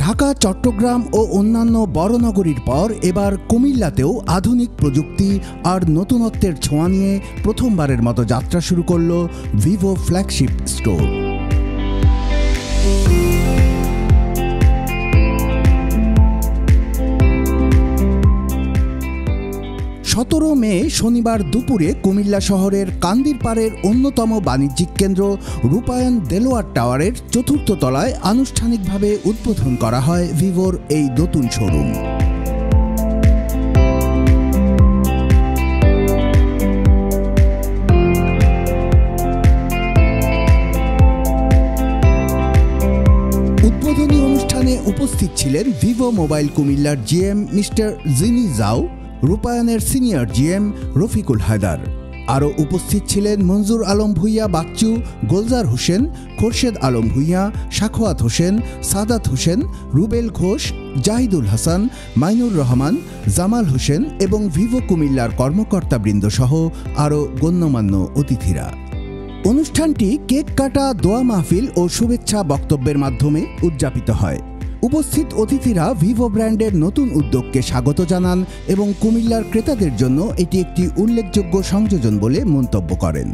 ঢাকা, চট্টগ্রাম ও অন্যান্য বড় নগরীর পর এবার কুমিল্লাতেও আধুনিক প্রযুক্তি আর নতুনত্বের ছোঁয়া নিয়ে প্রথমবারের মতো যাত্রা শুরু করল ভিভো ফ্ল্যাগশিপ স্টোর। মে শনিবার দুপুরে কুমিল্লা শহরের কান্দিরপাড়ের অন্যতম বাণিজ্যিক কেন্দ্র রূপায়ণ দেলোয়ার টাওয়ারের ৪র্থ তলায় আনুষ্ঠানিকভাবে উদ্বোধন করা হয় ভিভোর এই নতুন শোরুম। উদ্বোধনী অনুষ্ঠানে উপস্থিত ছিলেন ভিভো মোবাইল কুমিল্লার জিএম মিস্টার জিনি জাও, রূপায়ণের সিনিয়র জিএম রফিকুল হায়দার। আরও উপস্থিত ছিলেন মঞ্জুর আলম ভূঁইয়া বাচ্চু, গোলজার হোসেন, খোরশেদ আলম ভূঁইয়া, সাখোয়াত হোসেন, সাদাত হোসেন, রুবেল ঘোষ, জাহিদুল হাসান, মাইনুর রহমান, জামাল হোসেন এবং ভিভো কুমিল্লার কর্মকর্তাবৃন্দ সহ আরও গণ্যমান্য অতিথিরা। অনুষ্ঠানটি কেক কাটা, দোয়া মাহফিল ও শুভেচ্ছা বক্তব্যের মাধ্যমে উদযাপিত হয়। উপস্থিত অতিথিরা ভিভো ব্র্যান্ডের নতুন উদ্যোগকে স্বাগত জানান এবং কুমিল্লার ক্রেতাদের জন্য এটি একটি উল্লেখযোগ্য সংযোজন বলে মন্তব্য করেন।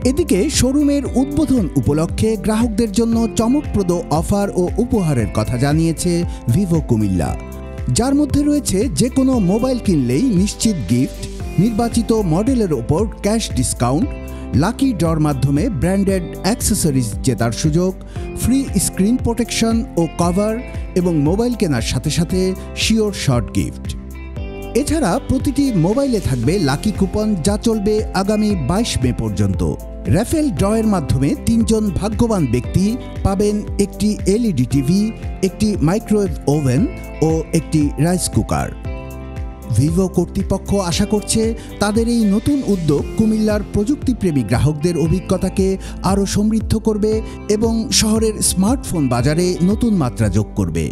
এদিকে শোরুমের উদ্বোধন উপলক্ষে গ্রাহকদের জন্য চমকপ্রদ অফার ও উপহারের কথা জানিয়েছে ভিভো কুমিল্লা, যার মধ্যে রয়েছে যে কোনো মোবাইল কিনলেই নিশ্চিত গিফট, নির্বাচিত মডেলের ওপর ক্যাশ ডিসকাউন্ট, লাকি ড্রর মাধ্যমে ব্র্যান্ডেড অ্যাক্সেসরিজ জেতার সুযোগ, ফ্রি স্ক্রিন প্রোটেকশন ও কভার এবং মোবাইল কেনার সাথে সাথে শিওর শর্ট গিফট। এছাড়া প্রতিটি মোবাইলে থাকবে লাকি কুপন, যা চলবে আগামী ২২ মে পর্যন্ত। র্যাফেল ড্রয়ের মাধ্যমে ৩ জন ভাগ্যবান ব্যক্তি পাবেন একটি এলইডি টিভি, একটি মাইক্রোওয়েভ ওভেন ও একটি রাইস কুকার। ভিভো কর্তৃপক্ষ আশা করছে তাদের এই নতুন উদ্যোগ কুমিল্লার প্রযুক্তিপ্রেমী গ্রাহকদের অভিজ্ঞতাকে আরও সমৃদ্ধ করবে এবং শহরের স্মার্টফোন বাজারে নতুন মাত্রা যোগ করবে।